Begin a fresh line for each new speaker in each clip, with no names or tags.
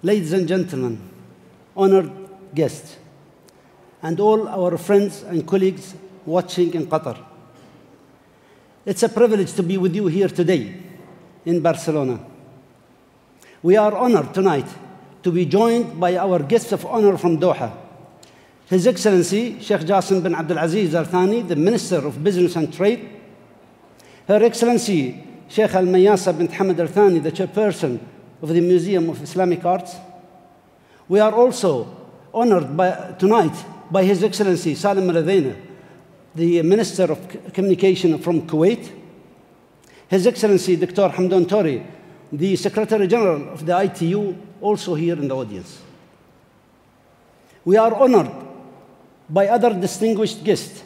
ladies and gentlemen, honored guests, and all our friends and colleagues watching in Qatar. It's a privilege to be with you here today in Barcelona. We are honored tonight to be joined by our guests of honor from Doha, His Excellency Sheikh Jassim bin Abdul Aziz Al Thani, the Minister of Business and Trade, Her Excellency Sheikh Al Mayasa bint Hamad Al Thani, the Chairperson of the Museum of Islamic Arts. We are also honored tonight by His Excellency Salim Al Adhaina, the Minister of Communication from Kuwait, His Excellency Dr. Hamadoun Touré, the Secretary General of the ITU, also here in the audience. We are honored by other distinguished guests,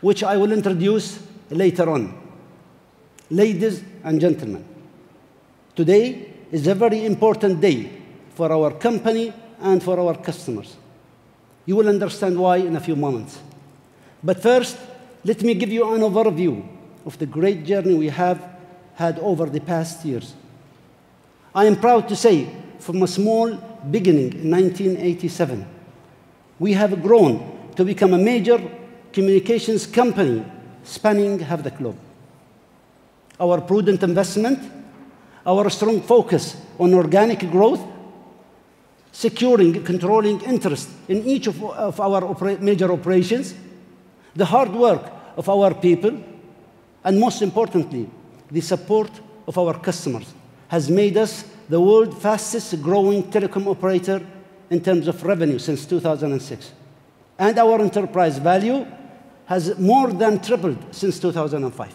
which I will introduce later on. Ladies and gentlemen, today is a very important day for our company and for our customers. You will understand why in a few moments. But first, let me give you an overview of the great journey we have had over the past years. I am proud to say, from a small beginning in 1987, we have grown to become a major communications company spanning half the globe. Our prudent investment, our strong focus on organic growth, securing controlling interest in each of our major operations, the hard work of our people, and most importantly, the support of our customers has made us the world's fastest growing telecom operator in terms of revenue since 2006. And our enterprise value has more than tripled since 2005.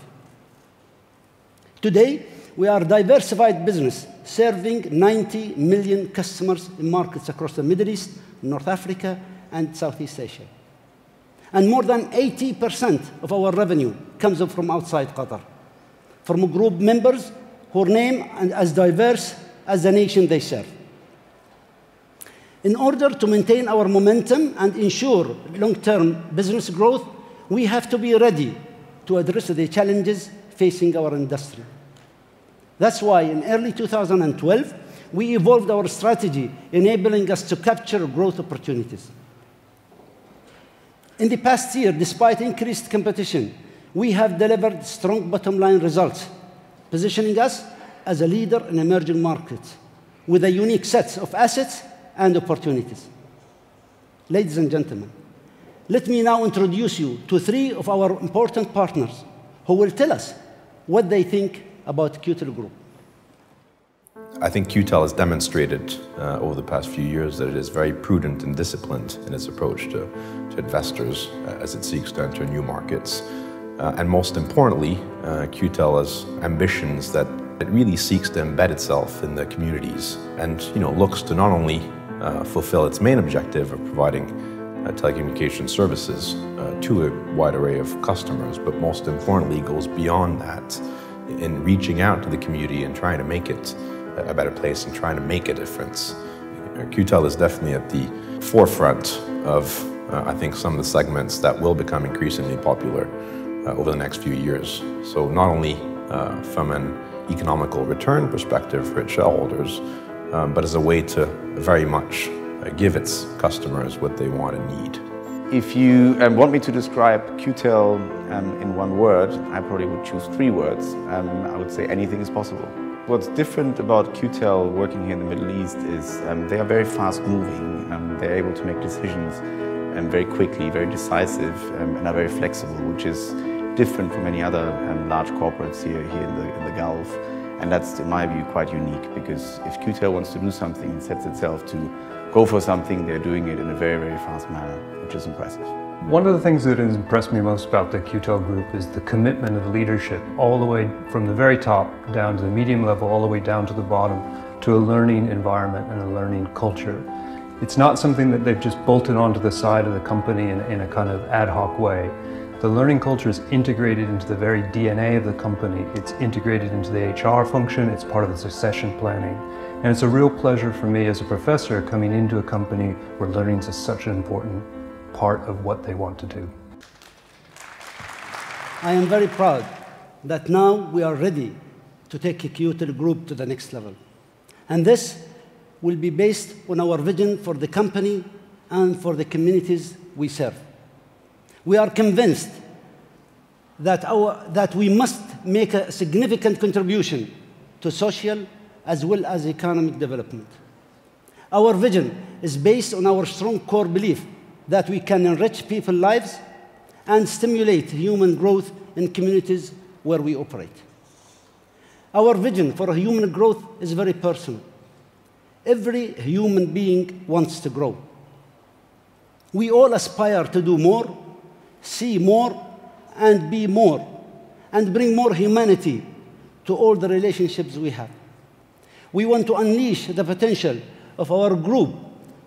Today, we are a diversified business serving 90 million customers in markets across the Middle East, North Africa, and Southeast Asia. And more than 80% of our revenue comes from outside Qatar, from group members who name as diverse as the nation they serve. In order to maintain our momentum and ensure long-term business growth, we have to be ready to address the challenges facing our industry. That's why in early 2012, we evolved our strategy, enabling us to capture growth opportunities. In the past year, despite increased competition, we have delivered strong bottom-line results, positioning us as a leader in emerging markets with a unique set of assets and opportunities. Ladies and gentlemen, let me now introduce you to three of our important partners who will tell us what they think about Qtel Group.
I think Qtel has demonstrated over the past few years that it is very prudent and disciplined in its approach to investors as it seeks to enter new markets. And most importantly, Qtel has ambitions that it really seeks to embed itself in the communities and looks to not only fulfill its main objective of providing telecommunication services to a wide array of customers, but most importantly goes beyond that in reaching out to the community and trying to make it a better place and trying to make a difference. Qtel is definitely at the forefront of, I think, some of the segments that will become increasingly popular over the next few years. So not only from an economical return perspective for its shareholders, but as a way to very much give its customers what they want and need.
If you want me to describe Qtel in one word, I probably would choose three words. I would say anything is possible. What's different about Qtel working here in the Middle East is they are very fast moving. They're able to make decisions very quickly, very decisive, and are very flexible, which is different from any other large corporates here in the Gulf. And that's, in my view, quite unique, because if Qtel wants to do something and sets itself to go for something, they're doing it in a very, very fast manner, which is impressive.
One of the things that has impressed me most about the Qtel Group is the commitment of leadership, all the way from the very top down to the medium level, all the way down to the bottom, to a learning environment and a learning culture. It's not something that they've just bolted onto the side of the company in a kind of ad hoc way. The learning culture is integrated into the very DNA of the company. It's integrated into the HR function, it's part of the succession planning. And it's a real pleasure for me as a professor coming into a company where learning is such an important part of what they want to do.
I am very proud that now we are ready to take Qtel Group to the next level. And this will be based on our vision for the company and for the communities we serve. We are convinced that we must make a significant contribution to social as well as economic development. Our vision is based on our strong core belief that we can enrich people's lives and stimulate human growth in communities where we operate. Our vision for human growth is very personal. Every human being wants to grow. We all aspire to do more, see more, and be more, and bring more humanity to all the relationships we have. We want to unleash the potential of our group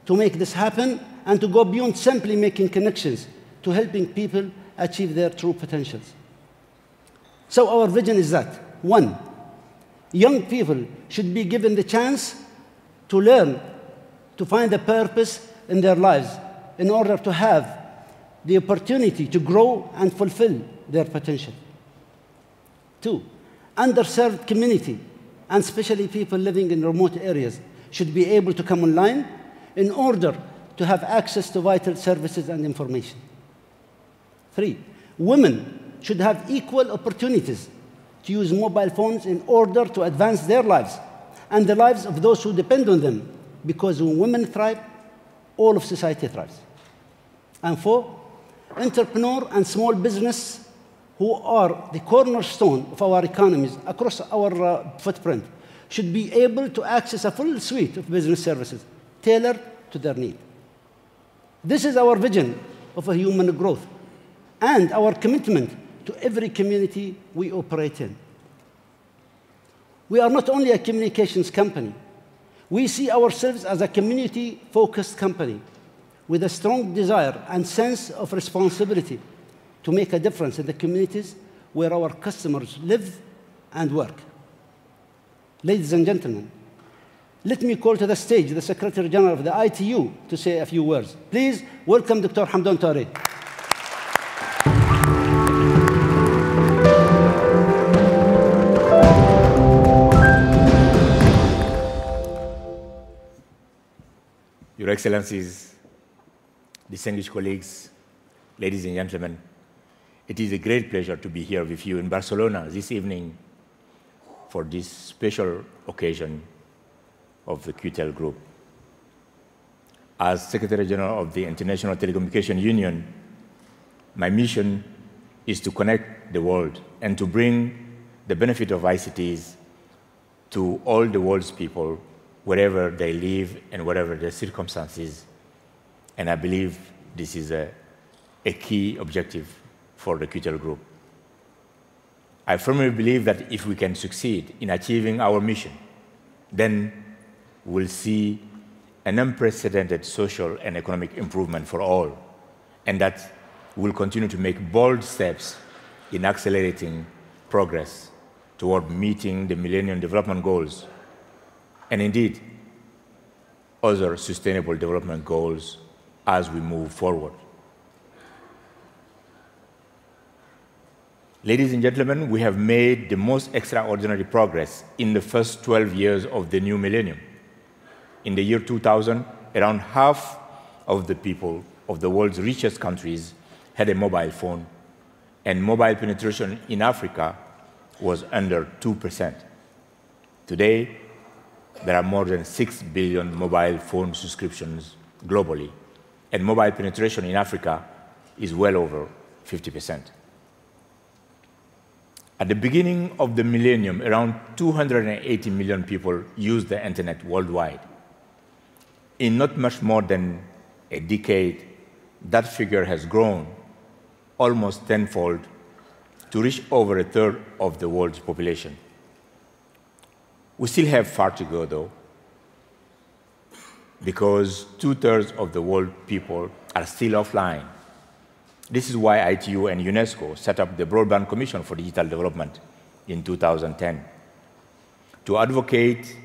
to make this happen and to go beyond simply making connections to helping people achieve their true potentials. So our vision is that, 1, young people should be given the chance to learn, to find a purpose in their lives in order to have the opportunity to grow and fulfill their potential. 2, underserved community, and especially people living in remote areas, should be able to come online in order to have access to vital services and information. 3, women should have equal opportunities to use mobile phones in order to advance their lives and the lives of those who depend on them, because when women thrive, all of society thrives. And 4, entrepreneur and small business, who are the cornerstone of our economies across our footprint, should be able to access a full suite of business services tailored to their need. This is our vision of a human growth and our commitment to every community we operate in. We are not only a communications company. We see ourselves as a community-focused company with a strong desire and sense of responsibility to make a difference in the communities where our customers live and work. Ladies and gentlemen, let me call to the stage the Secretary General of the ITU to say a few words. Please welcome Dr. Hamadoun Touré.
Your Excellencies, distinguished colleagues, ladies and gentlemen, it is a great pleasure to be here with you in Barcelona this evening for this special occasion of the Qtel Group. As Secretary General of the International Telecommunication Union, my mission is to connect the world and to bring the benefit of ICTs to all the world's people, wherever they live and whatever their circumstances. And I believe this is a key objective for the Qtel Group. I firmly believe that if we can succeed in achieving our mission, then we'll see an unprecedented social and economic improvement for all, and that we'll continue to make bold steps in accelerating progress toward meeting the Millennium Development Goals, and indeed other sustainable development goals as we move forward. Ladies and gentlemen, we have made the most extraordinary progress in the first 12 years of the new millennium. In the year 2000, around half of the people of the world's richest countries had a mobile phone, and mobile penetration in Africa was under 2%. Today, there are more than 6 billion mobile phone subscriptions globally, and mobile penetration in Africa is well over 50%. At the beginning of the millennium, around 280 million people used the internet worldwide. In not much more than a decade, that figure has grown almost tenfold to reach over a third of the world's population. We still have far to go, though, because 2/3 of the world people are still offline. This is why ITU and UNESCO set up the Broadband Commission for Digital Development in 2010 to advocate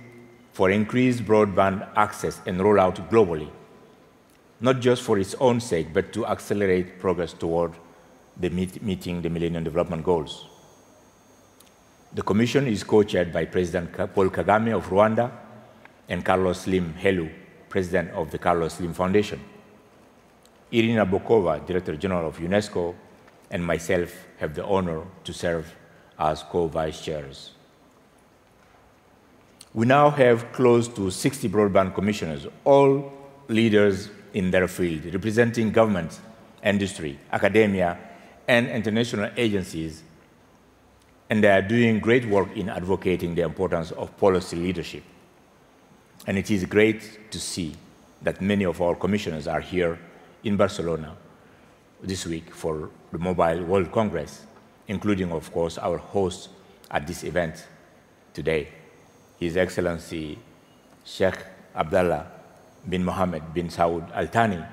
for increased broadband access and rollout globally, not just for its own sake, but to accelerate progress toward meeting the Millennium Development Goals. The Commission is co-chaired by President Paul Kagame of Rwanda and Carlos Slim Helu, president of the Carlos Slim Foundation. Irina Bokova, Director General of UNESCO, and myself have the honor to serve as co-vice chairs. We now have close to 60 broadband commissioners, all leaders in their field, representing government, industry, academia, and international agencies, and they are doing great work in advocating the importance of policy leadership. And it is great to see that many of our commissioners are here in Barcelona this week for the Mobile World Congress, including, of course, our host at this event today, His Excellency Sheikh Abdallah bin Mohammed bin Saud Al Thani,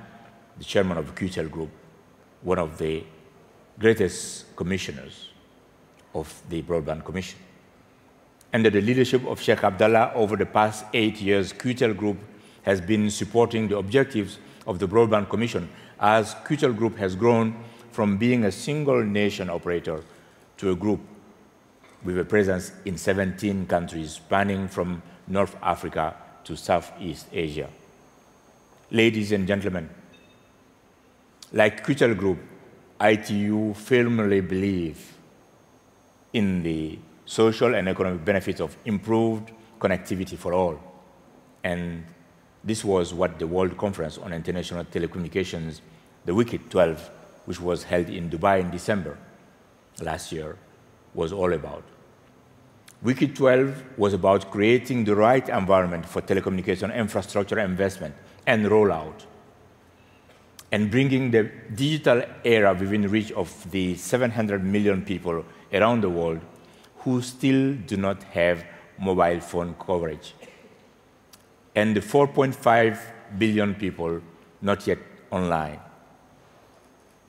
the chairman of the Qtel Group, one of the greatest commissioners of the Broadband Commission. Under the leadership of Sheikh Abdallah, over the past 8 years, Qtel Group has been supporting the objectives of the Broadband Commission as Qtel Group has grown from being a single nation operator to a group with a presence in 17 countries spanning from North Africa to Southeast Asia. Ladies and gentlemen, like Qtel Group, ITU firmly believe in the social and economic benefits of improved connectivity for all. And this was what the World Conference on International Telecommunications, the Wicked 12, which was held in Dubai in December last year, was all about. Wicked 12 was about creating the right environment for telecommunication infrastructure investment and rollout, and bringing the digital era within reach of the 700 million people around the world who still do not have mobile phone coverage, and the 4.5 billion people not yet online.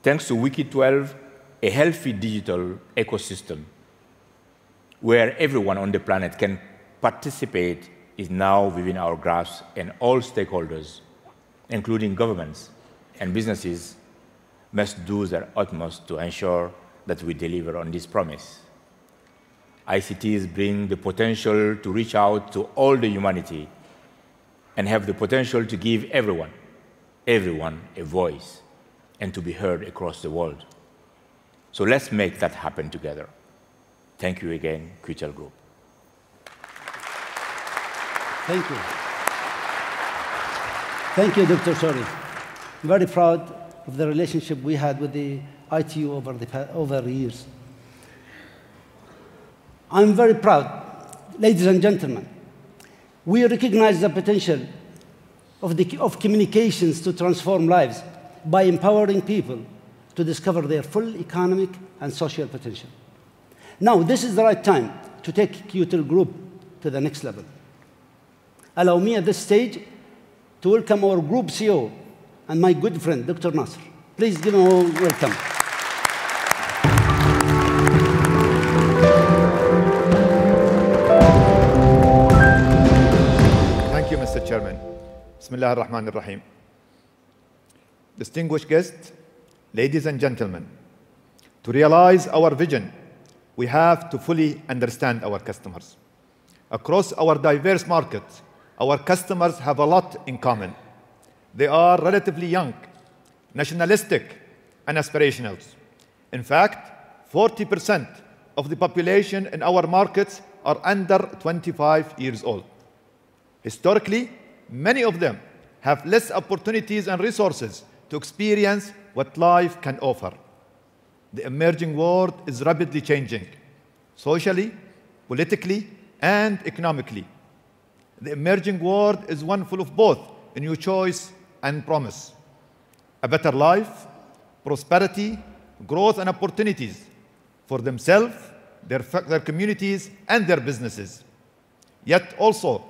Thanks to Wicked 12, a healthy digital ecosystem where everyone on the planet can participate is now within our grasp, and all stakeholders, including governments and businesses, must do their utmost to ensure that we deliver on this promise. ICTs bring the potential to reach out to all the humanity and have the potential to give everyone a voice and to be heard across the world. So let's make that happen together. Thank you again, Qtel Group.
Thank you. Thank you, Dr. Cherie. I'm very proud of the relationship we had with the ITU over the years. I'm very proud, ladies and gentlemen. We recognize the potential of communications to transform lives by empowering people to discover their full economic and social potential. Now, this is the right time to take Qtel Group to the next level. Allow me at this stage to welcome our Group CEO and my good friend, Dr. Nasser. Please give him a warm welcome.
Thank you, Mr. Chairman. Bismillah ar-Rahman ar-Rahim. Distinguished guests, ladies and gentlemen, to realize our vision, we have to fully understand our customers. Across our diverse markets, our customers have a lot in common. They are relatively young, nationalistic, and aspirational. In fact, 40% of the population in our markets are under 25 years old. Historically, many of them have less opportunities and resources to experience what life can offer. The emerging world is rapidly changing, socially, politically, and economically. The emerging world is one full of both a new choice and promise. A better life, prosperity, growth, and opportunities for themselves, their communities, and their businesses. Yet also,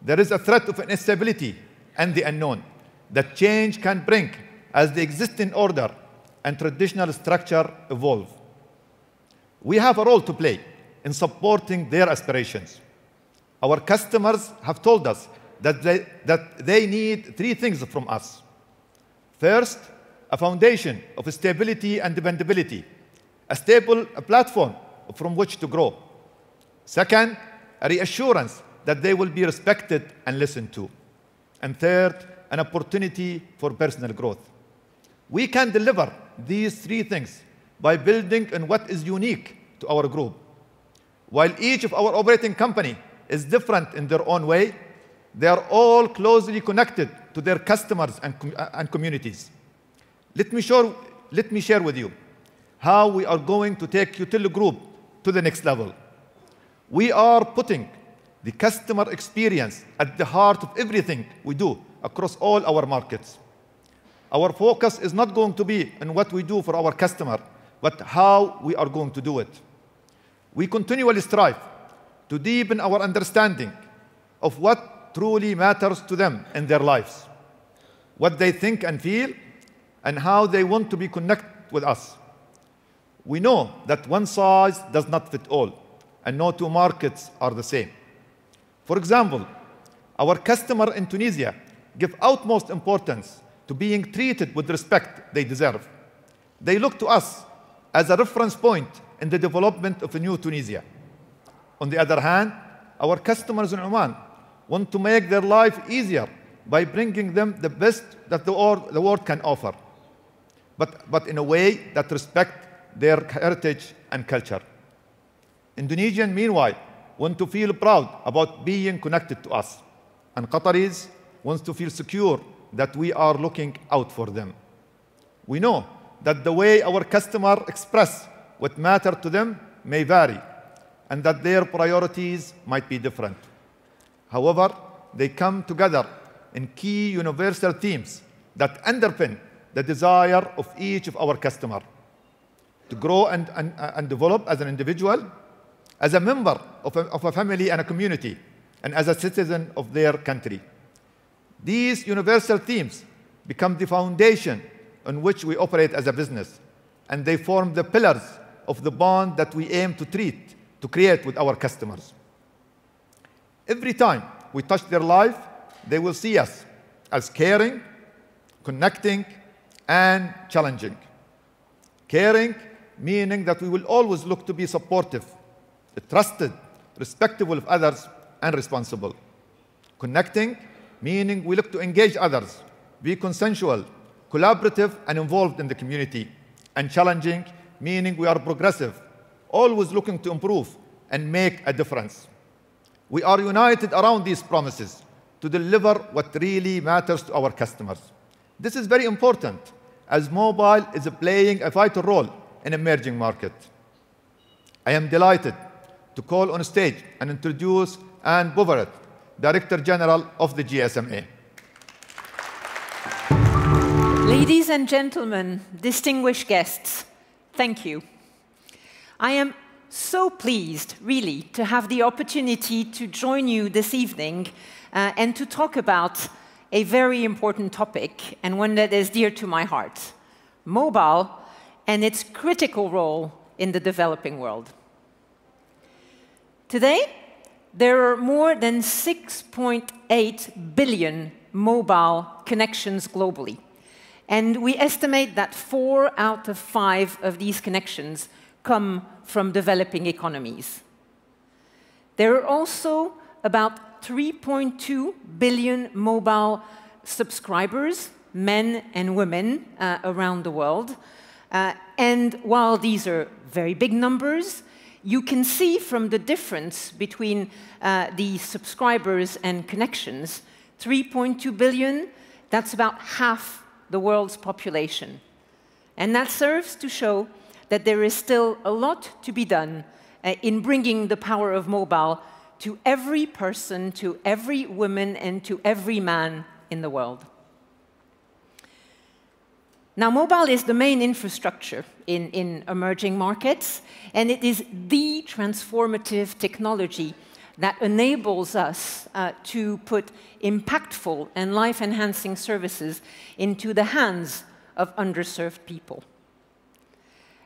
there is a threat of instability and the unknown that change can bring as the existing order and traditional structure evolve. We have a role to play in supporting their aspirations. Our customers have told us that they need three things from us. First, a foundation of stability and dependability, a stable platform from which to grow. Second, a reassurance that they will be respected and listened to. And third, an opportunity for personal growth. We can deliver these three things by building on what is unique to our group. While each of our operating company is different in their own way, they are all closely connected to their customers and communities. Let me share with you how we are going to take Qtel Group to the next level. We are putting the customer experience at the heart of everything we do across all our markets. Our focus is not going to be on what we do for our customer, but how we are going to do it. We continually strive to deepen our understanding of what truly matters to them in their lives, what they think and feel, and how they want to be connected with us. We know that one size does not fit all, and no two markets are the same. For example, our customer in Tunisia give utmost importance to being treated with respect they deserve. They look to us as a reference point in the development of a new Tunisia. On the other hand, our customers in Oman want to make their life easier by bringing them the best that the world can offer, but in a way that respects their heritage and culture. Indonesians, meanwhile, want to feel proud about being connected to us, and Qataris want to feel secure that we are looking out for them. We know that the way our customers express what matters to them may vary, and that their priorities might be different. However, they come together in key universal themes that underpin the desire of each of our customers to grow and develop as an individual, as a member of a family and a community, and as a citizen of their country. These universal themes become the foundation on which we operate as a business, and they form the pillars of the bond that we aim to create with our customers. Every time we touch their life, they will see us as caring, connecting, and challenging. Caring, meaning that we will always look to be supportive, trusted, respectful of others, and responsible. Connecting, meaning we look to engage others, be consensual, collaborative, and involved in the community. And challenging, meaning we are progressive, always looking to improve and make a difference. We are united around these promises to deliver what really matters to our customers. This is very important, as mobile is playing a vital role in emerging markets. I am delighted to call on stage and introduce Anne Bouveret, Director General of the GSMA.
Ladies and gentlemen, distinguished guests, thank you. I am so pleased, really, to have the opportunity to join you this evening and to talk about a very important topic, and one that is dear to my heart: mobile and its critical role in the developing world. Today, there are more than 6.8 billion mobile connections globally, and we estimate that 4 out of 5 of these connections come from developing economies. There are also about 3.2 billion mobile subscribers, men and women, around the world. And while these are very big numbers, you can see from the difference between the subscribers and connections, 3.2 billion, that's about half the world's population. And that serves to show that there is still a lot to be done in bringing the power of mobile to every person, to every woman, and to every man in the world. Now, mobile is the main infrastructure in emerging markets, and it is the transformative technology that enables us to put impactful and life-enhancing services into the hands of underserved people.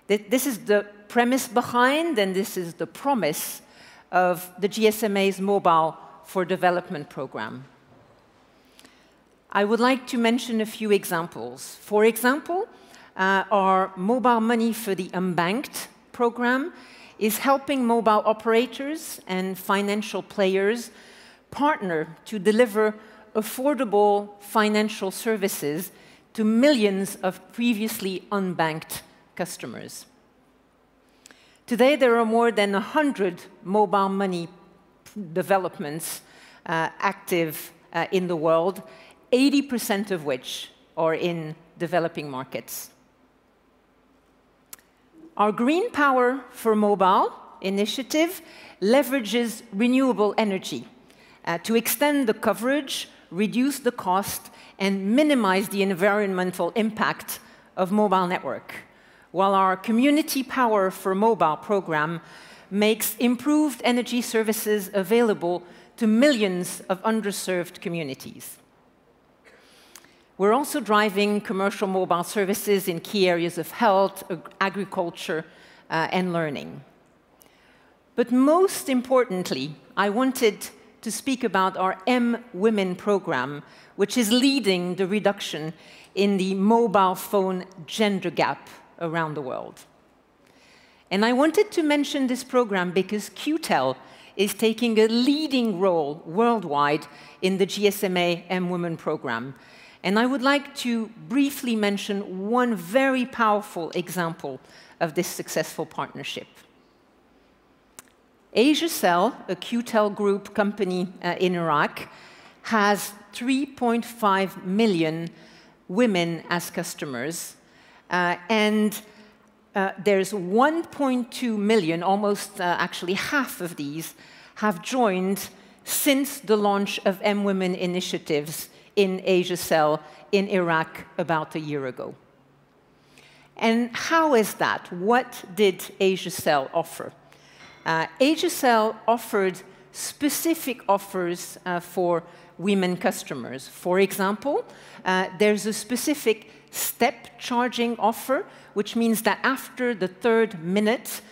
This is the premise behind, and this is the promise of the GSMA's Mobile for Development program. I would like to mention a few examples. For example, our Mobile Money for the Unbanked program is helping mobile operators and financial players partner to deliver affordable financial services to millions of previously unbanked customers. Today, there are more than 100 mobile money developments active in the world, 80% of which are in developing markets. Our Green Power for Mobile initiative leverages renewable energy to extend the coverage, reduce the cost, and minimize the environmental impact of mobile network, while our Community Power for Mobile program makes improved energy services available to millions of underserved communities. We're also driving commercial mobile services in key areas of health, agriculture, and learning. But most importantly, I wanted to speak about our M-Women program, which is leading the reduction in the mobile phone gender gap around the world. And I wanted to mention this program because Qtel is taking a leading role worldwide in the GSMA M-Women program. And I would like to briefly mention one very powerful example of this successful partnership. AsiaCell, a Qtel Group company in Iraq, has 3.5 million women as customers, and there's 1.2 million, almost actually half of these, have joined since the launch of M-Women initiatives in AsiaCell in Iraq about a year ago. And how is that? What did AsiaCell offer? AsiaCell offered specific offers for women customers. For example, there's a specific step charging offer, which means that after the 3rd minute,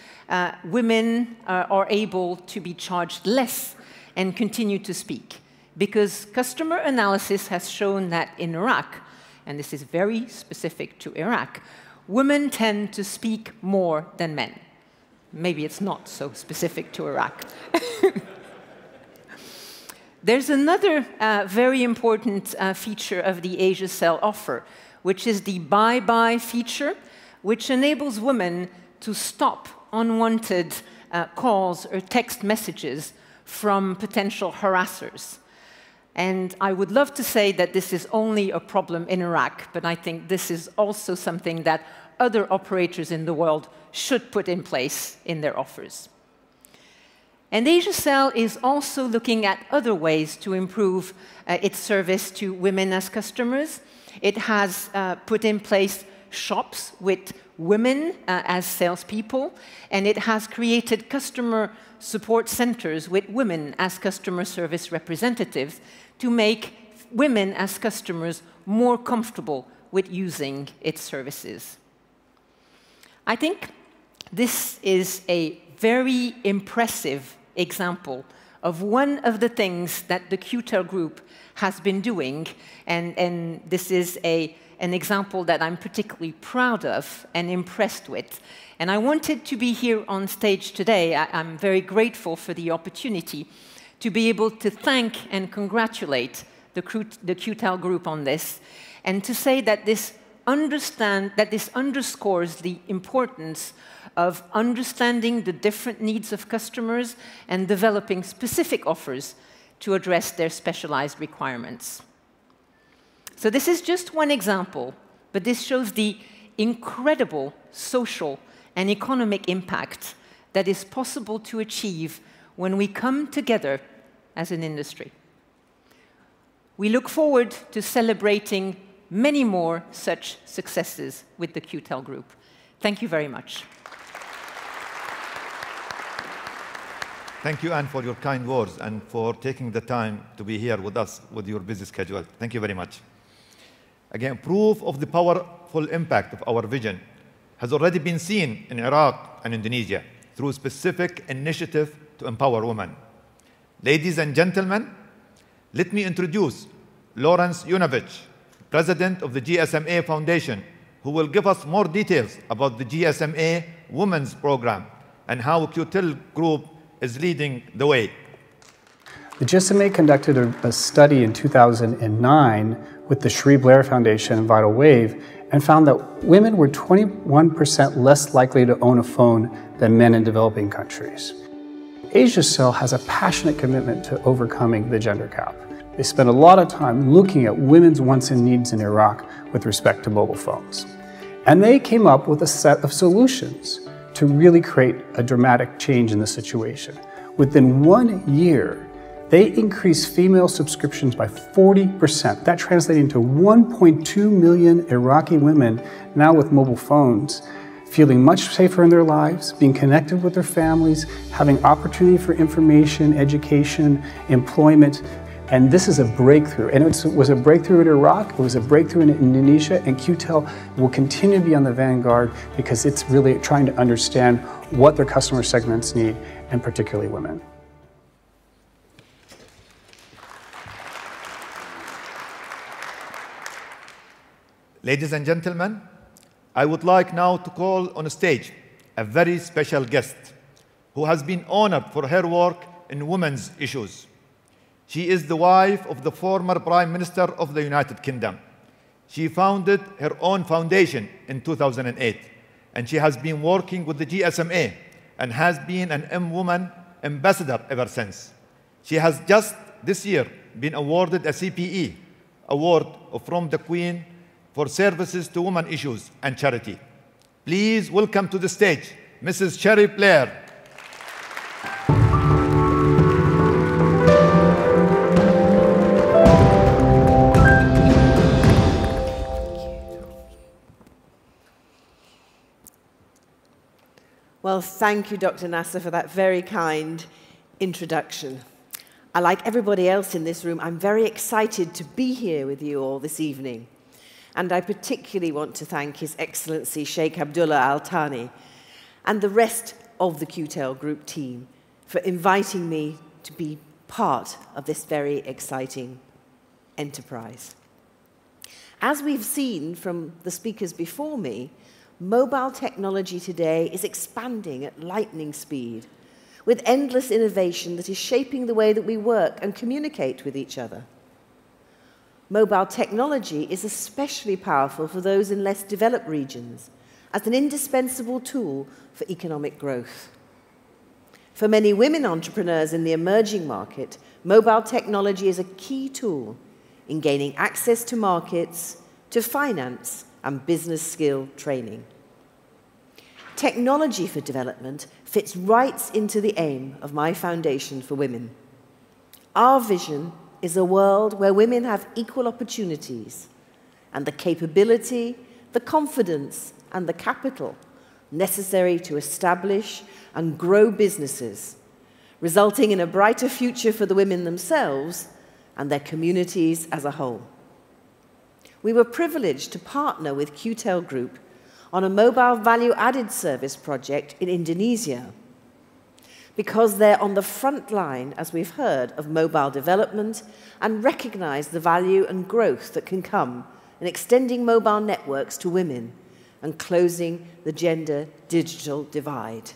women are able to be charged less and continue to speak. Because customer analysis has shown that in Iraq, and this is very specific to Iraq, women tend to speak more than men. Maybe it's not so specific to Iraq. There's another very important feature of the AsiaCell offer, which is the bye-bye feature, which enables women to stop unwanted calls or text messages from potential harassers. And I would love to say that this is only a problem in Iraq, but I think this is also something that other operators in the world should put in place in their offers. And AsiaCell is also looking at other ways to improve its service to women as customers. It has put in place shops with women as salespeople, and it has created customer support centers with women as customer service representatives to make women as customers more comfortable with using its services. I think this is a very impressive example of one of the things that the Qtel Group has been doing, and this is an example that I'm particularly proud of and impressed with. And I wanted to be here on stage today. I'm very grateful for the opportunity to be able to thank and congratulate the Qtel Group on this, and to say that this underscores the importance of understanding the different needs of customers and developing specific offers to address their specialized requirements. So this is just one example, but this shows the incredible social and economic impact that is possible to achieve when we come together as an industry. We look forward to celebrating many more such successes with the Qtel Group. Thank you very much.
Thank you, Anne, for your kind words and for taking the time to be here with us with your busy schedule. Thank you very much. Again, proof of the powerful impact of our vision has already been seen in Iraq and Indonesia through specific initiative to empower women. Ladies and gentlemen, let me introduce Lawrence Yunovich, President of the GSMA Foundation, who will give us more details about the GSMA Women's Program and how Qtel Group is leading the way.
The GSMA conducted a study in 2009 with the Cherie Blair Foundation and Vital Wave and found that women were 21% less likely to own a phone than men in developing countries. AsiaCell has a passionate commitment to overcoming the gender gap. They spend a lot of time looking at women's wants and needs in Iraq with respect to mobile phones. And they came up with a set of solutions to really create a dramatic change in the situation. Within 1 year, they increased female subscriptions by 40%. That translated into 1.2 million Iraqi women now with mobile phones, feeling much safer in their lives, being connected with their families, having opportunity for information, education, employment. And this is a breakthrough. And it was a breakthrough in Iraq, it was a breakthrough in Indonesia, and Qtel will continue to be on the vanguard because it's really trying to understand what their customer segments need, and particularly women.
Ladies and gentlemen, I would like now to call on stage a very special guest who has been honored for her work in women's issues. She is the wife of the former Prime Minister of the United Kingdom. She founded her own foundation in 2008, and she has been working with the GSMA and has been an M-Woman ambassador ever since. She has just this year been awarded a CPE award from the Queen for services to women issues and charity. Please welcome to the stage Mrs. Cherie Blair.
Well, thank you, Dr. Nasser, for that very kind introduction. Like everybody else in this room, I'm very excited to be here with you all this evening. And I particularly want to thank His Excellency Sheikh Abdullah Al Thani and the rest of the Qtel Group team for inviting me to be part of this very exciting enterprise. As we've seen from the speakers before me, mobile technology today is expanding at lightning speed with endless innovation that is shaping the way that we work and communicate with each other. Mobile technology is especially powerful for those in less developed regions as an indispensable tool for economic growth. For many women entrepreneurs in the emerging market, mobile technology is a key tool in gaining access to markets, to finance, and business skill training. Technology for development fits right into the aim of my Foundation for Women. Our vision is a world where women have equal opportunities and the capability, the confidence, and the capital necessary to establish and grow businesses, resulting in a brighter future for the women themselves and their communities as a whole. We were privileged to partner with Qtel Group on a mobile value-added service project in Indonesia, because they're on the front line, as we've heard, of mobile development and recognize the value and growth that can come in extending mobile networks to women and closing the gender-digital divide.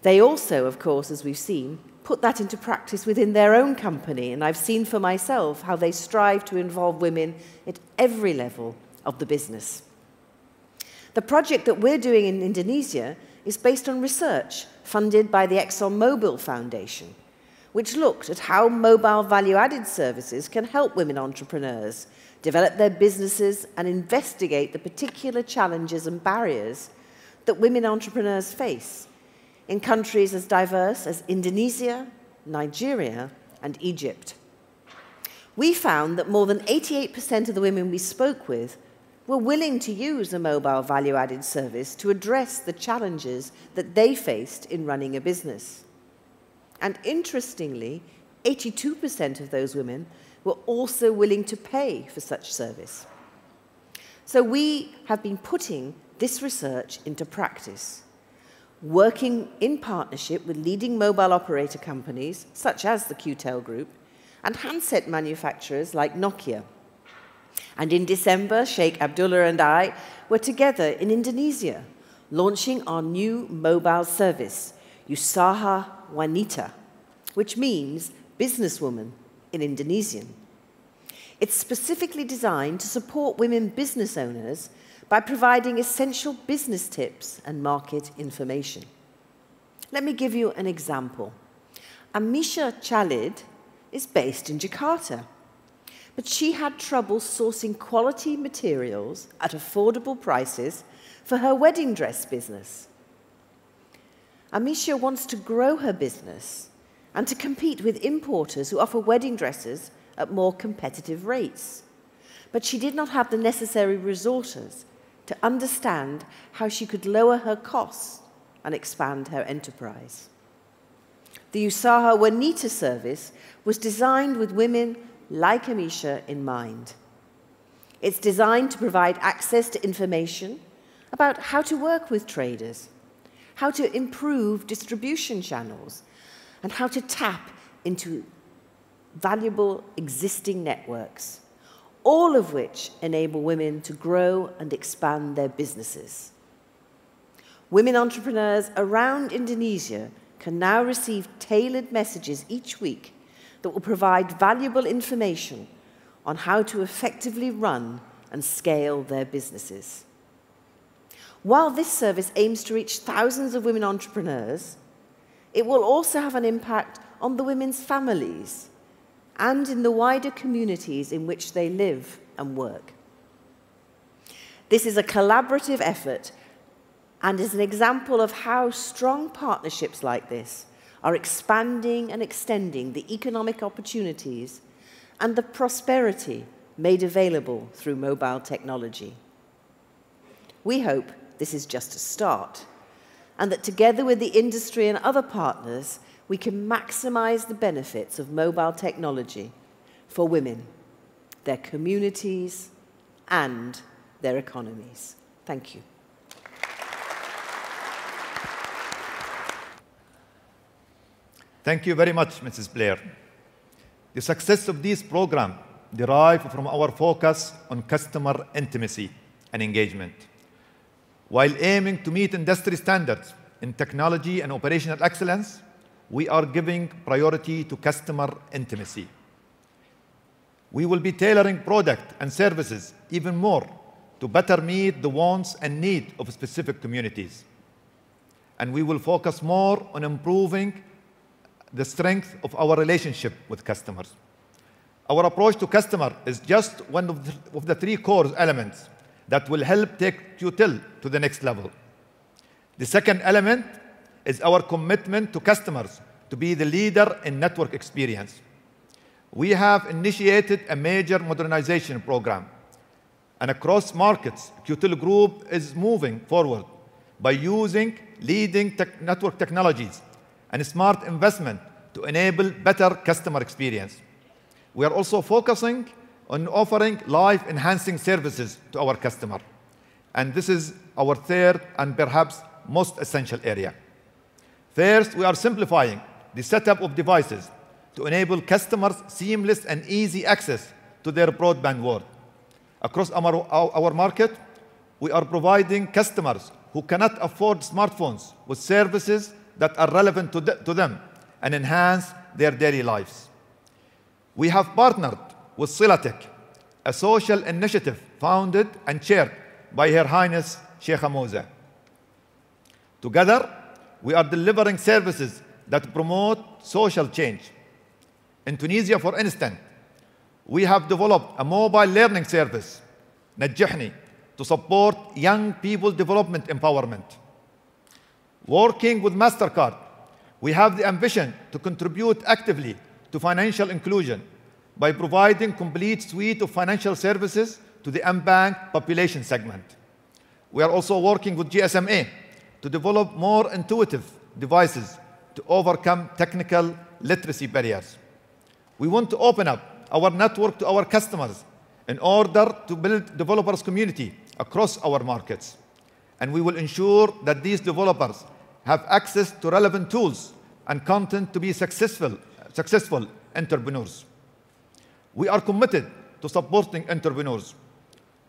They also, of course, as we've seen, put that into practice within their own company, and I've seen for myself how they strive to involve women at every level of the business. The project that we're doing in Indonesia is based on research funded by the ExxonMobil Foundation, which looked at how mobile value-added services can help women entrepreneurs develop their businesses and investigate the particular challenges and barriers that women entrepreneurs face in countries as diverse as Indonesia, Nigeria, and Egypt. We found that more than 88% of the women we spoke with were willing to use a mobile value-added service to address the challenges that they faced in running a business. And interestingly, 82% of those women were also willing to pay for such service. So we have been putting this research into practice, working in partnership with leading mobile operator companies, such as the Qtel Group, and handset manufacturers like Nokia. And in December, Sheikh Abdullah and I were together in Indonesia, launching our new mobile service, Usaha Wanita, which means businesswoman in Indonesian. It's specifically designed to support women business owners by providing essential business tips and market information. Let me give you an example. Amisha Chalid is based in Jakarta, but she had trouble sourcing quality materials at affordable prices for her wedding dress business. Amisha wants to grow her business and to compete with importers who offer wedding dresses at more competitive rates. But she did not have the necessary resources to understand how she could lower her costs and expand her enterprise. The Usaha Wanita service was designed with women like Amisha in mind. It's designed to provide access to information about how to work with traders, how to improve distribution channels, and how to tap into valuable existing networks, all of which enable women to grow and expand their businesses. Women entrepreneurs around Indonesia can now receive tailored messages each week that will provide valuable information on how to effectively run and scale their businesses. While this service aims to reach thousands of women entrepreneurs, it will also have an impact on the women's families and in the wider communities in which they live and work. This is a collaborative effort and is an example of how strong partnerships like this are expanding and extending the economic opportunities and the prosperity made available through mobile technology. We hope this is just a start, and that together with the industry and other partners, we can maximize the benefits of mobile technology for women, their communities, and their economies. Thank you.
Thank you very much, Mrs. Blair. The success of this program derives from our focus on customer intimacy and engagement. While aiming to meet industry standards in technology and operational excellence, we are giving priority to customer intimacy. We will be tailoring product and services even more to better meet the wants and needs of specific communities. And we will focus more on improving the strength of our relationship with customers. Our approach to customer is just one of the three core elements that will help take Qtel to the next level. The second element is our commitment to customers to be the leader in network experience. We have initiated a major modernization program, and across markets, Qtel Group is moving forward by using leading network technologies and smart investment to enable better customer experience. We are also focusing on offering life-enhancing services to our customer. And this is our third and perhaps most essential area. First, we are simplifying the setup of devices to enable customers seamless and easy access to their broadband world. Across our market, we are providing customers who cannot afford smartphones with services that are relevant to them and enhance their daily lives. We have partnered with Silatek, a social initiative founded and chaired by Her Highness Sheikha Moza. Together, we are delivering services that promote social change. In Tunisia, for instance, we have developed a mobile learning service, Najjahni, to support young people development empowerment. Working with MasterCard, we have the ambition to contribute actively to financial inclusion by providing complete suite of financial services to the unbanked population segment. We are also working with GSMA to develop more intuitive devices to overcome technical literacy barriers. We want to open up our network to our customers in order to build developers community across our markets. And we will ensure that these developers have access to relevant tools and content to be successful entrepreneurs. We are committed to supporting entrepreneurs,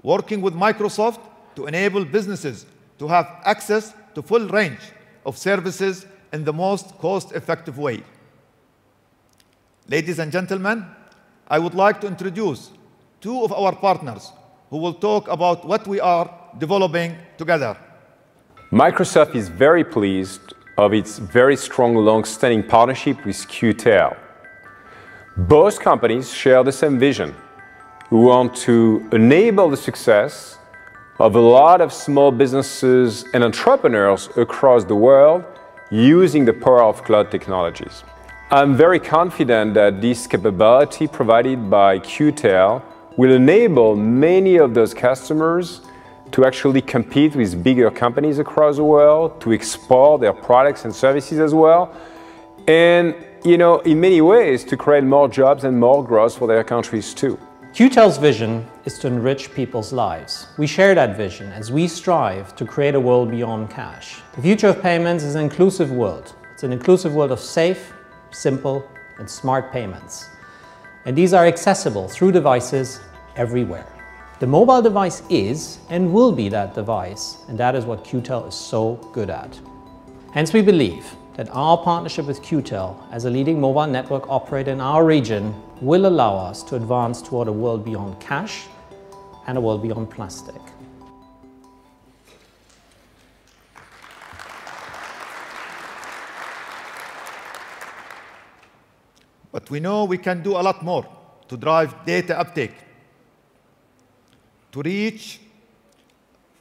working with Microsoft to enable businesses to have access to full range of services in the most cost-effective way. Ladies and gentlemen, I would like to introduce two of our partners who will talk about what we are developing together.
Microsoft is very pleased of its very strong long-standing partnership with Qtel. Both companies share the same vision. We want to enable the success of a lot of small businesses and entrepreneurs across the world using the power of cloud technologies. I'm very confident that this capability provided by Qtel will enable many of those customers to actually compete with bigger companies across the world, to export their products and services as well, and in many ways to create more jobs and more growth for their countries too.
Qtel's vision is to enrich people's lives. We share that vision as we strive to create a world beyond cash. The future of payments is an inclusive world. It's an inclusive world of safe, simple, and smart payments. And these are accessible through devices everywhere. The mobile device is and will be that device, and that is what Qtel is so good at. Hence, we believe that our partnership with Qtel as a leading mobile network operator in our region will allow us to advance toward a world beyond cash and a world beyond plastic.
But we know we can do a lot more to drive data uptake, to reach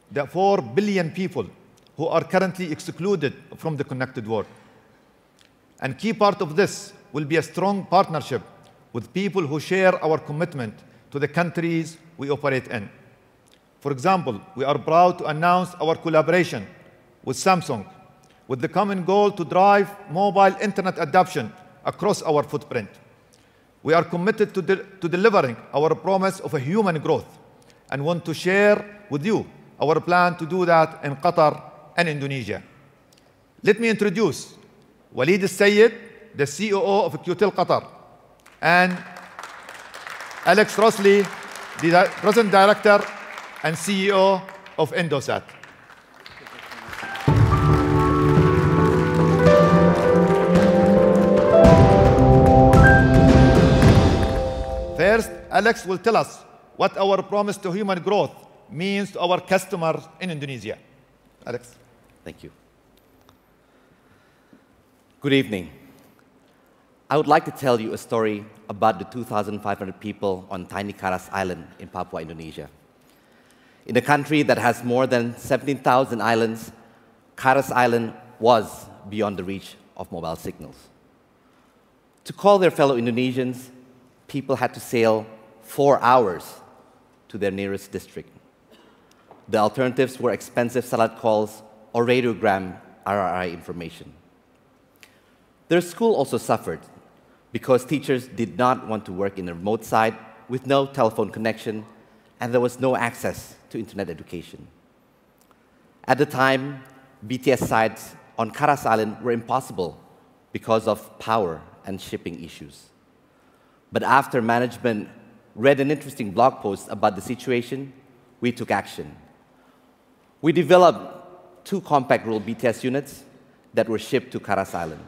the 4 billion people who are currently excluded from the connected world. And key part of this will be a strong partnership with people who share our commitment to the countries we operate in. For example, we are proud to announce our collaboration with Samsung with the common goal to drive mobile internet adoption across our footprint. We are committed to delivering our promise of a human growth and want to share with you our plan to do that in Qatar and Indonesia. Let me introduce Walid Al-Sayed, the COO of Qtel Qatar, and Alex Rossley, the President Director and CEO of Indosat. First, Alex will tell us what our promise to human growth means to our customers in Indonesia. Alex.
Thank you. Good evening. I would like to tell you a story about the 2,500 people on tiny Karas Island in Papua, Indonesia. In a country that has more than 17,000 islands, Karas Island was beyond the reach of mobile signals. To call their fellow Indonesians, people had to sail 4 hours to their nearest district. The alternatives were expensive salad calls or radiogram RRI information. Their school also suffered because teachers did not want to work in a remote site with no telephone connection, and there was no access to internet education. At the time, BTS sites on Karas Island were impossible because of power and shipping issues. But after management read an interesting blog post about the situation, we took action. We developed 2 compact rural BTS units that were shipped to Karas Island.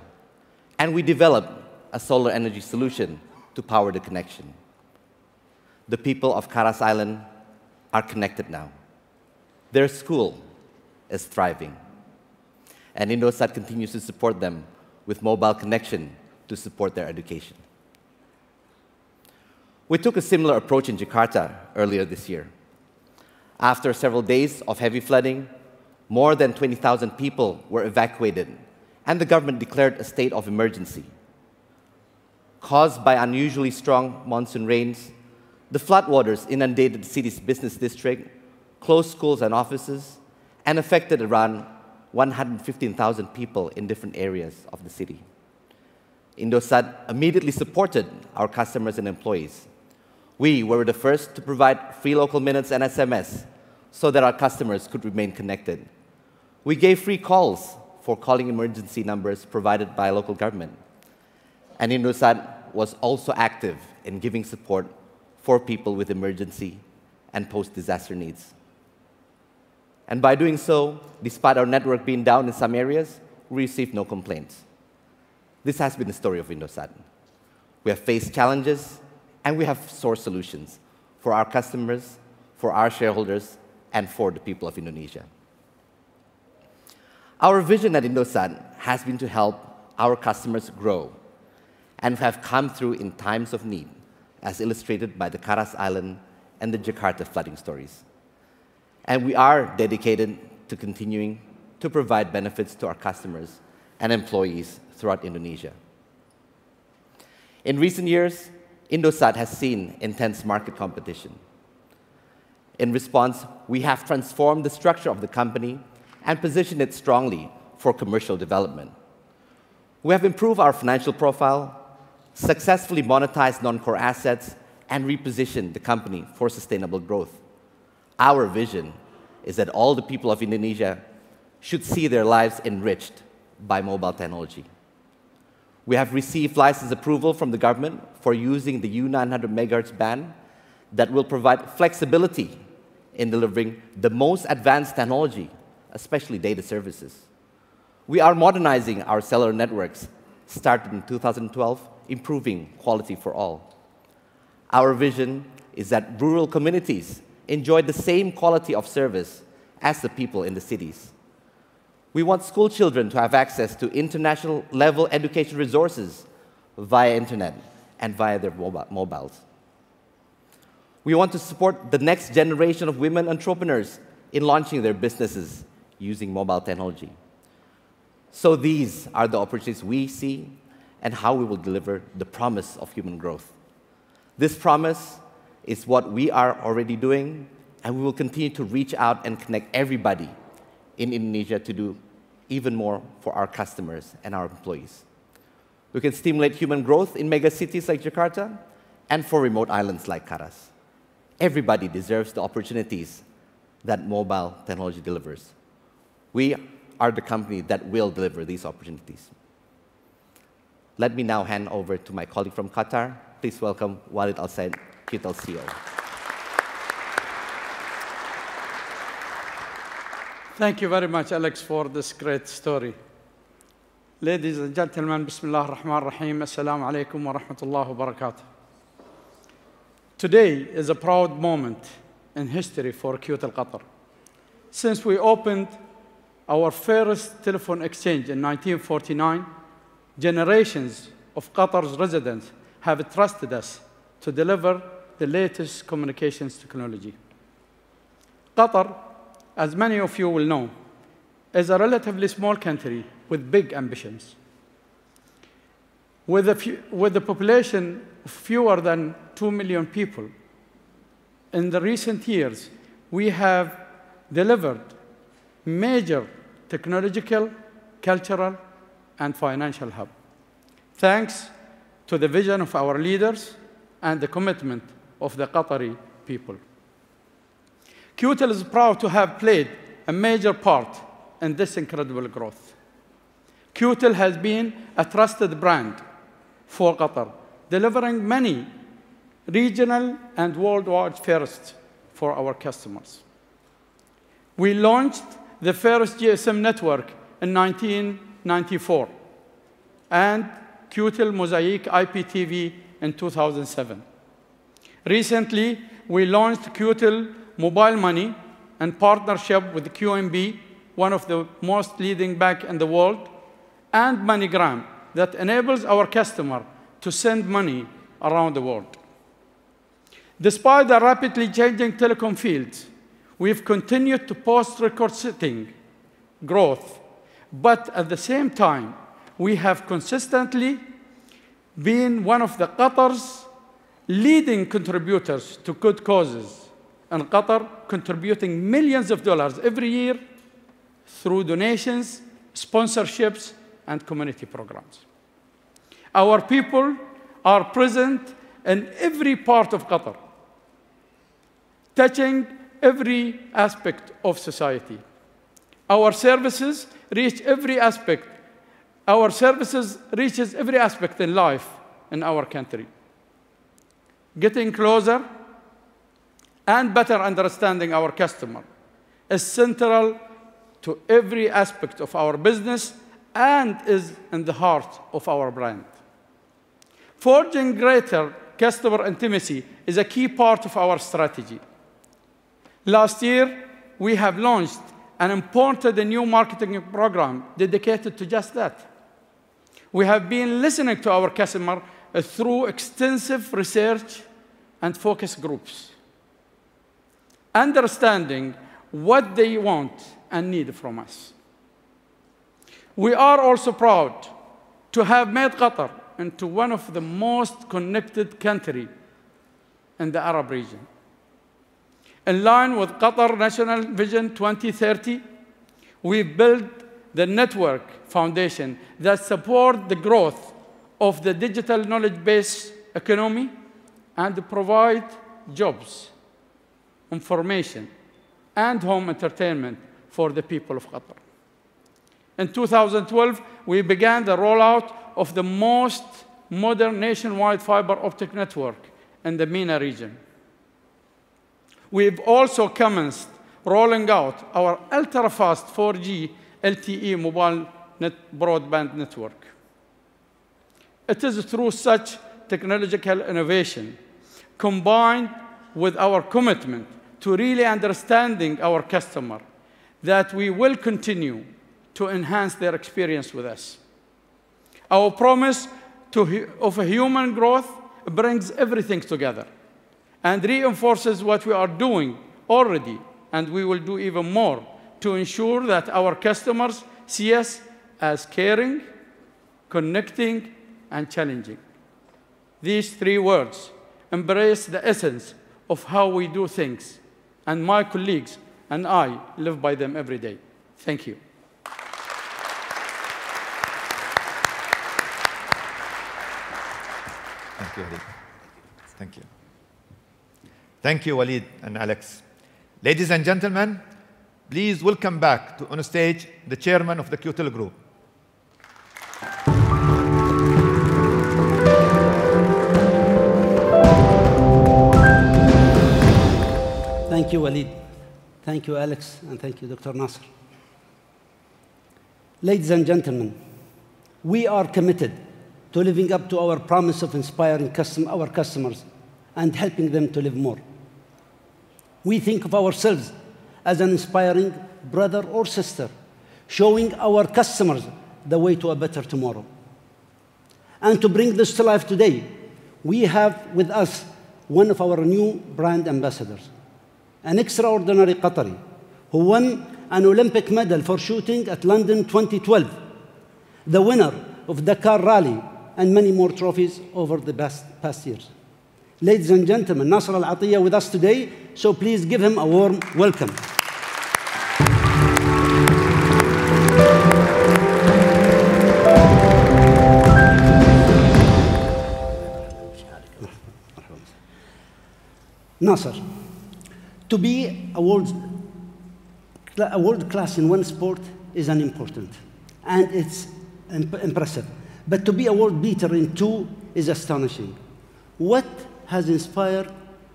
And we developed a solar energy solution to power the connection. The people of Karas Island are connected now. Their school is thriving. And Indosat continues to support them with mobile connection to support their education. We took a similar approach in Jakarta earlier this year. After several days of heavy flooding, more than 20,000 people were evacuated, and the government declared a state of emergency. Caused by unusually strong monsoon rains, the floodwaters inundated the city's business district, closed schools and offices, and affected around 115,000 people in different areas of the city. Indosat immediately supported our customers and employees. We were the first to provide free local minutes and SMS so that our customers could remain connected. We gave free calls for calling emergency numbers provided by local government. And Indosat was also active in giving support for people with emergency and post-disaster needs. And by doing so, despite our network being down in some areas, we received no complaints. This has been the story of Indosat. We have faced challenges, and we have sourced solutions for our customers, for our shareholders, and for the people of Indonesia. Our vision at Indosat has been to help our customers grow and have come through in times of need, as illustrated by the Karas Island and the Jakarta flooding stories. And we are dedicated to continuing to provide benefits to our customers and employees throughout Indonesia. In recent years, Indosat has seen intense market competition. In response, we have transformed the structure of the company and positioned it strongly for commercial development. We have improved our financial profile, successfully monetized non-core assets, and repositioned the company for sustainable growth. Our vision is that all the people of Indonesia should see their lives enriched by mobile technology. We have received license approval from the government for using the U900 MHz band that will provide flexibility in delivering the most advanced technology, especially data services. We are modernizing our cellular networks, started in 2012, improving quality for all. Our vision is that rural communities enjoy the same quality of service as the people in the cities. We want school children to have access to international-level education resources via internet and via their mobiles. We want to support the next generation of women entrepreneurs in launching their businesses using mobile technology. So these are the opportunities we see and how we will deliver the promise of human growth. This promise is what we are already doing, and we will continue to reach out and connect everybody in Indonesia to do even more for our customers and our employees. We can stimulate human growth in mega cities like Jakarta and for remote islands like Karas. Everybody deserves the opportunities that mobile technology delivers. We are the company that will deliver these opportunities. Let me now hand over to my colleague from Qatar. Please welcome Walid Al-Said, Qtel CEO.
Thank you very much, Alex, for this great story. Ladies and gentlemen, Bismillah ar-Rahman ar-Rahim, Assalamu alaikum wa rahmatullahi wa barakatuh. Today is a proud moment in history for Qtel Qatar. Since we opened our first telephone exchange in 1949, generations of Qatar's residents have trusted us to deliver the latest communications technology. Qatar, as many of you will know, is a relatively small country with big ambitions. With a population of fewer than 2 million people, in the recent years, we have delivered major technological, cultural, and financial hub, thanks to the vision of our leaders and the commitment of the Qatari people. Qtel is proud to have played a major part in this incredible growth. Qtel has been a trusted brand for Qatar, delivering many regional and worldwide firsts for our customers. We launched the first GSM network in 1994 and Qtel Mosaic IPTV in 2007. Recently, we launched Qtel Mobile Money in partnership with QNB, one of the most leading banks in the world, and MoneyGram that enables our customer to send money around the world. Despite the rapidly changing telecom fields, we've continued to post record-setting growth, but at the same time, we have consistently been one of the Qatar's leading contributors to good causes, and Qatar contributing millions of dollars every year through donations, sponsorships, and community programs. Our people are present in every part of Qatar, touching every aspect of society. Our services reach every aspect. Our services reaches every aspect in life in our country. Getting closer and better understanding our customer is central to every aspect of our business and is in the heart of our brand. Forging greater customer intimacy is a key part of our strategy. Last year, we have launched and imported a new marketing program dedicated to just that. We have been listening to our customer through extensive research and focus groups, understanding what they want and need from us. We are also proud to have made Qatar into one of the most connected countries in the Arab region. In line with Qatar National Vision 2030, we built the network foundation that supports the growth of the digital knowledge-based economy and provide jobs, information, and home entertainment for the people of Qatar. In 2012, we began the rollout of the most modern nationwide fiber optic network in the MENA region. We've also commenced rolling out our ultra-fast 4G LTE mobile broadband network. It is through such technological innovation, combined with our commitment to really understanding our customer, that we will continue to enhance their experience with us. Our promise of a human growth brings everything together and reinforces what we are doing already, and we will do even more to ensure that our customers see us as caring, connecting, and challenging. These three words embrace the essence of how we do things, and my colleagues and I live by them every day. Thank you.
Thank you, Walid. Thank you. Thank you, Walid and Alex. Ladies and gentlemen, please welcome back on stage the chairman of the Qtel Group.
Thank you, Walid. Thank you, Alex, and thank you, Dr. Nasser. Ladies and gentlemen, we are committed to living up to our promise of inspiring our customers and helping them to live more. We think of ourselves as an inspiring brother or sister, showing our customers the way to a better tomorrow. And to bring this to life today, we have with us one of our new brand ambassadors, an extraordinary Qatari who won an Olympic medal for shooting at London 2012, the winner of Dakar Rally, and many more trophies over the past years. Ladies and gentlemen, Nasser Al-Atiyah with us today, so please give him a warm welcome. Nasser, to be a world class in one sport is unimportant, and it's impressive. But to be a world beater in two is astonishing. What has inspired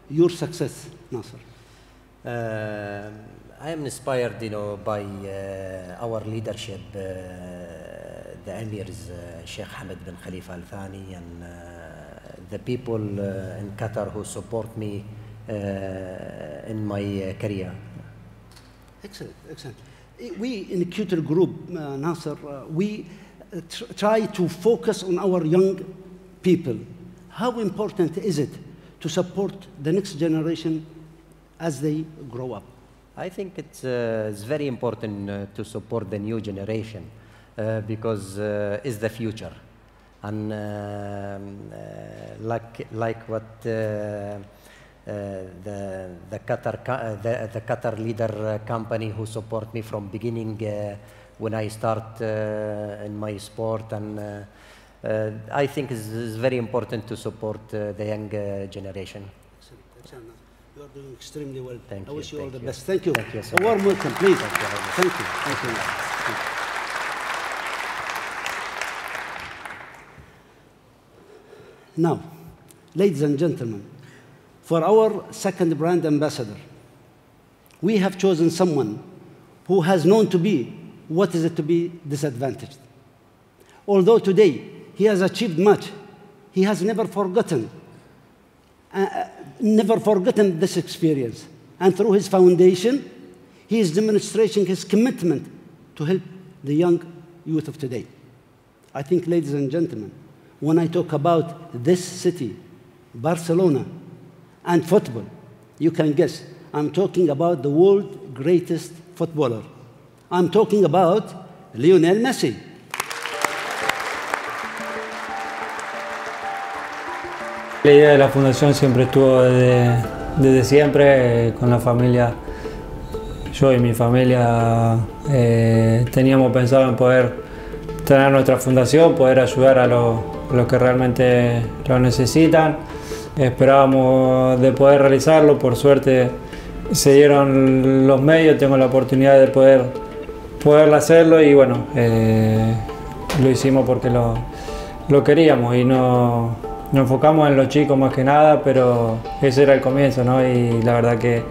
your success, Nasser?
I am inspired, by our leadership, the emirs, Sheikh Hamad bin Khalifa Al Thani, and the people in Qatar who support me in my career.
Excellent, excellent. We in the Qtel Group, Nasser, we try to focus on our young people. How important is it to support the next generation as they grow up?
I think it's very important to support the new generation because it's the future. And like what the Qatar leader company who support me from beginning when I start in my sport, and I think it's very important to support the young generation.
Excellent, excellent. You are doing extremely well.
Thank you.
I wish you all the best. Thank you.
Thank you so
much. A warm
much.
welcome, please.
Thank you.
Thank you. Thank you. Thank you. Now, ladies and gentlemen, for our second brand ambassador, we have chosen someone who has known to be what is it to be disadvantaged. Although today he has achieved much, he has never forgotten this experience. And through his foundation, he is demonstrating his commitment to help the young youth of today. I think, ladies and gentlemen, when I talk about this city, Barcelona, and football, you can guess, I'm talking about the world's greatest footballer. I'm talking about Lionel Messi.
La idea de la fundación siempre estuvo desde siempre con la familia. Yo y mi familia teníamos pensado en poder tener nuestra fundación, poder ayudar a los que realmente lo necesitan. Esperábamos de poder realizarlo, por suerte se dieron los medios, tengo la oportunidad de poder hacerlo y bueno, lo hicimos porque lo queríamos y nos enfocamos en los chicos más que nada, pero ese era el comienzo, ¿no? Y la verdad que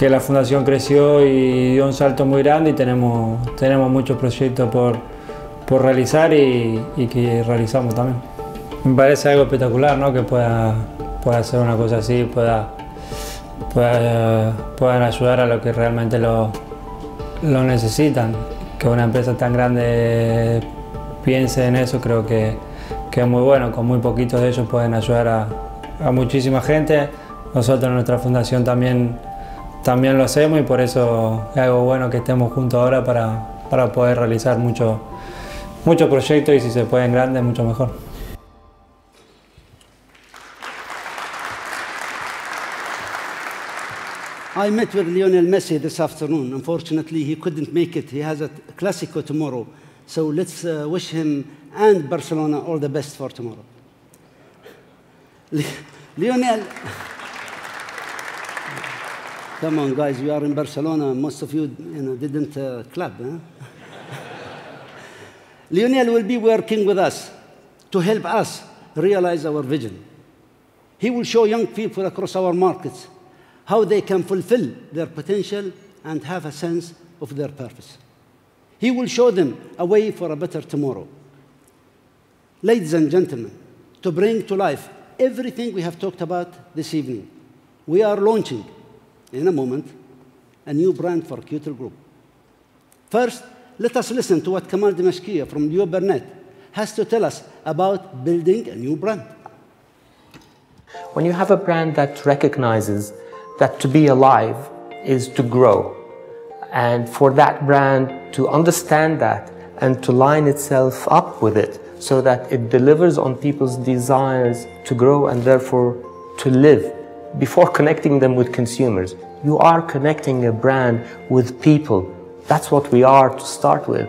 la fundación creció y dio un salto muy grande y tenemos muchos proyectos por realizar y que realizamos también. Me parece algo espectacular, ¿no? Que pueda hacer una cosa así, puedan ayudar a los que realmente lo necesitan. Que una empresa tan grande piense en eso, creo que es muy bueno. Con muy poquitos de ellos pueden ayudar a muchísima gente. Nosotros en nuestra fundación también lo hacemos y por eso es algo bueno que estemos juntos ahora para poder realizar muchos proyectos y si se pueden grandes, mucho mejor.
I met with Lionel Messi this afternoon. Unfortunately, he couldn't make it. He has a Clásico tomorrow. So let's wish him and Barcelona all the best for tomorrow. Lionel, come on, guys, we are in Barcelona. Most of you, didn't clap, huh? Lionel will be working with us to help us realize our vision. He will show young people across our markets how they can fulfill their potential and have a sense of their purpose. He will show them a way for a better tomorrow. Ladies and gentlemen, to bring to life everything we have talked about this evening, we are launching, in a moment, a new brand for Qtel Group. First, let us listen to what Kamal Dimashkiya from Leo Burnett has to tell us about building a new brand.
When you have a brand that recognizes that to be alive is to grow, and for that brand to understand that and to line itself up with it so that it delivers on people's desires to grow and therefore to live. Before connecting them with consumers, you are connecting a brand with people. That's what we are to start with.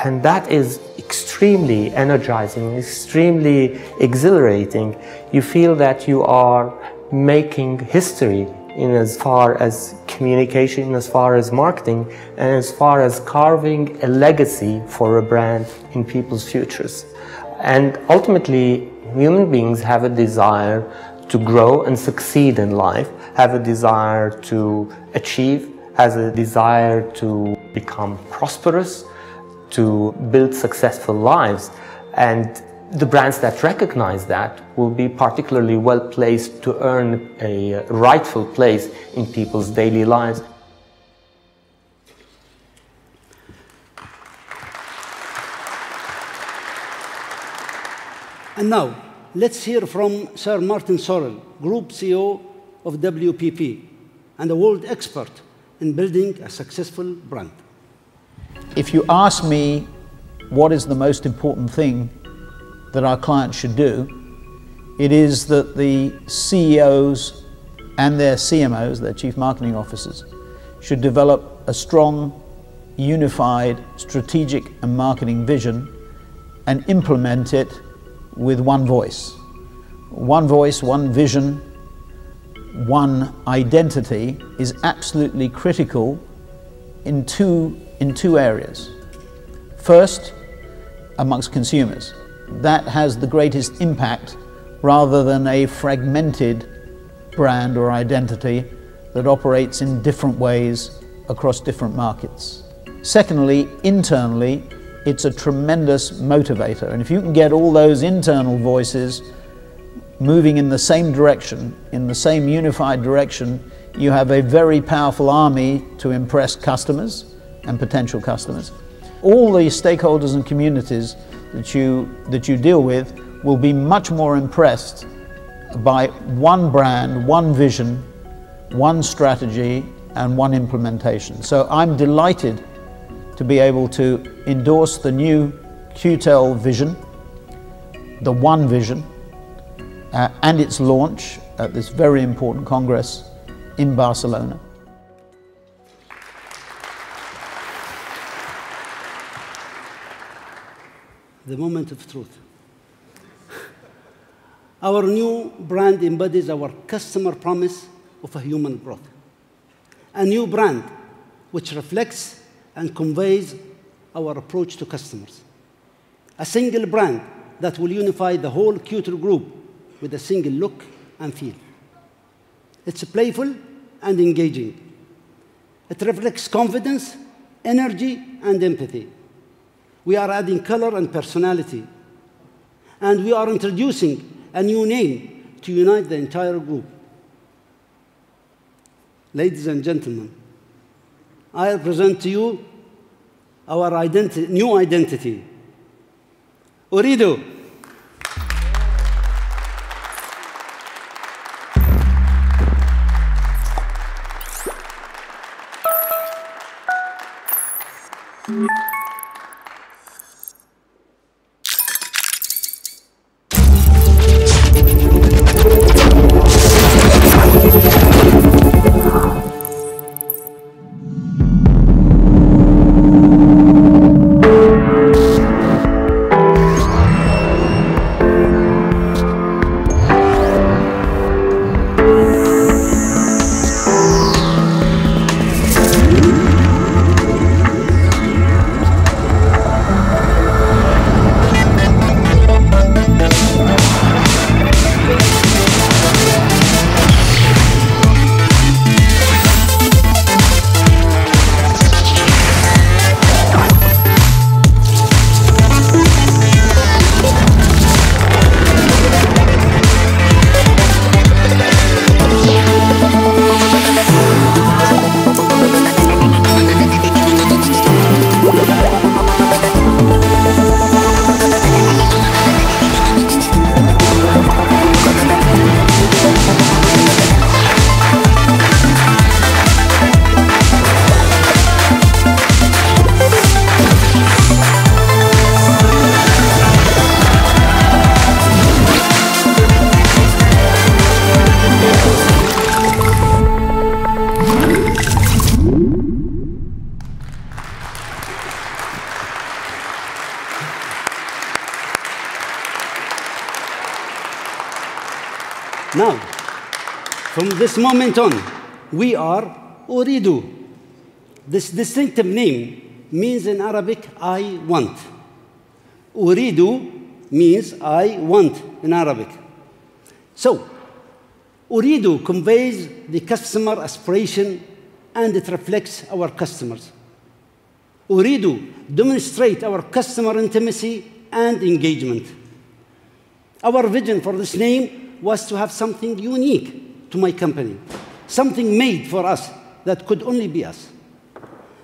And that is extremely energizing, extremely exhilarating. You feel that you are making history in as far as communication, as far as marketing, and as far as carving a legacy for a brand in people's futures. And ultimately, human beings have a desire to grow and succeed in life, have a desire to achieve, has a desire to become prosperous, to build successful lives. And the brands that recognize that will be particularly well placed to earn a rightful place in people's daily lives.
And now, let's hear from Sir Martin Sorrell, Group CEO of WPP and a world expert in building a successful brand.
If you ask me what is the most important thing that our clients should do, it is that the CEOs and their CMOs, their Chief Marketing Officers, should develop a strong, unified strategic and marketing vision and implement it with one voice. One voice, one vision, one identity is absolutely critical in two areas. First, amongst consumers. That has the greatest impact rather than a fragmented brand or identity that operates in different ways across different markets. Secondly, internally, it's a tremendous motivator. And if you can get all those internal voices moving in the same direction, in the same unified direction, you have a very powerful army to impress customers and potential customers. All the stakeholders and communities that you deal with will be much more impressed by one brand, one vision, one strategy, and one implementation. So I'm delighted to be able to endorse the new Qtel vision, the One Vision, and its launch at this very important Congress in Barcelona.
The moment of truth. Our new brand embodies our customer promise of a human growth. A new brand which reflects and conveys our approach to customers. A single brand that will unify the whole Qtel Group with a single look and feel. It's playful and engaging. It reflects confidence, energy, and empathy. We are adding color and personality. And we are introducing a new name to unite the entire group. Ladies and gentlemen, I present to you our new identity, Ooredoo. Now, from this moment on, we are Ooredoo. This distinctive name means in Arabic, I want. Ooredoo means I want in Arabic. So, Ooredoo conveys the customer aspiration and it reflects our customers. Ooredoo demonstrates our customer intimacy and engagement. Our vision for this name was to have something unique to my company, something made for us that could only be us.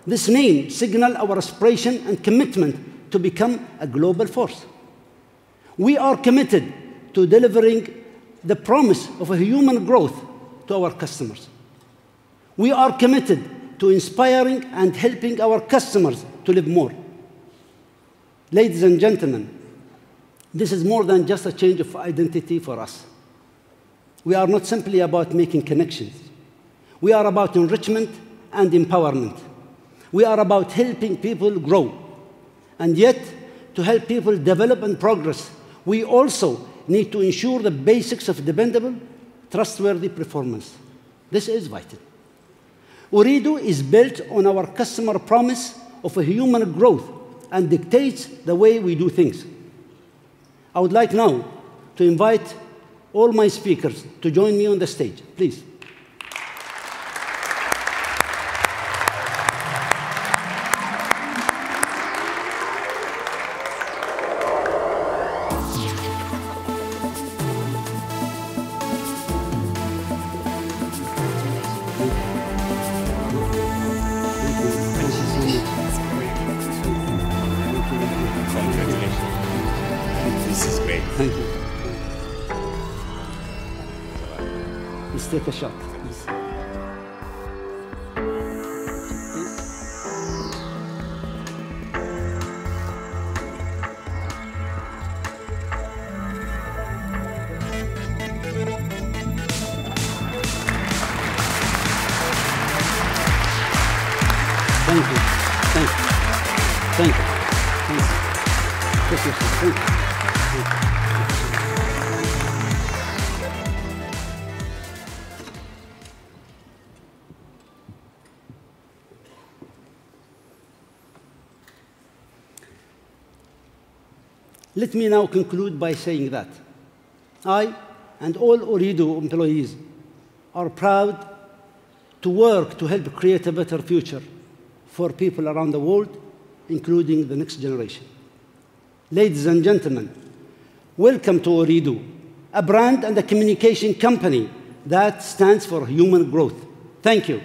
This name signals our aspiration and commitment to become a global force. We are committed to delivering the promise of a human growth to our customers. We are committed to inspiring and helping our customers to live more. Ladies and gentlemen, this is more than just a change of identity for us. We are not simply about making connections. We are about enrichment and empowerment. We are about helping people grow. And yet, to help people develop and progress, we also need to ensure the basics of dependable, trustworthy performance. This is vital. Ooredoo is built on our customer promise of a human growth and dictates the way we do things. I would like now to invite all my speakers to join me on the stage, please. Thank you. Let's take a shot, please. Thank you. Thank you. Thank you. Thank you. Take your seat. Thank you. Let me now conclude by saying that I and all Ooredoo employees are proud to work to help create a better future for people around the world, including the next generation. Ladies and gentlemen, welcome to Ooredoo, a brand and a communication company that stands for human growth. Thank you.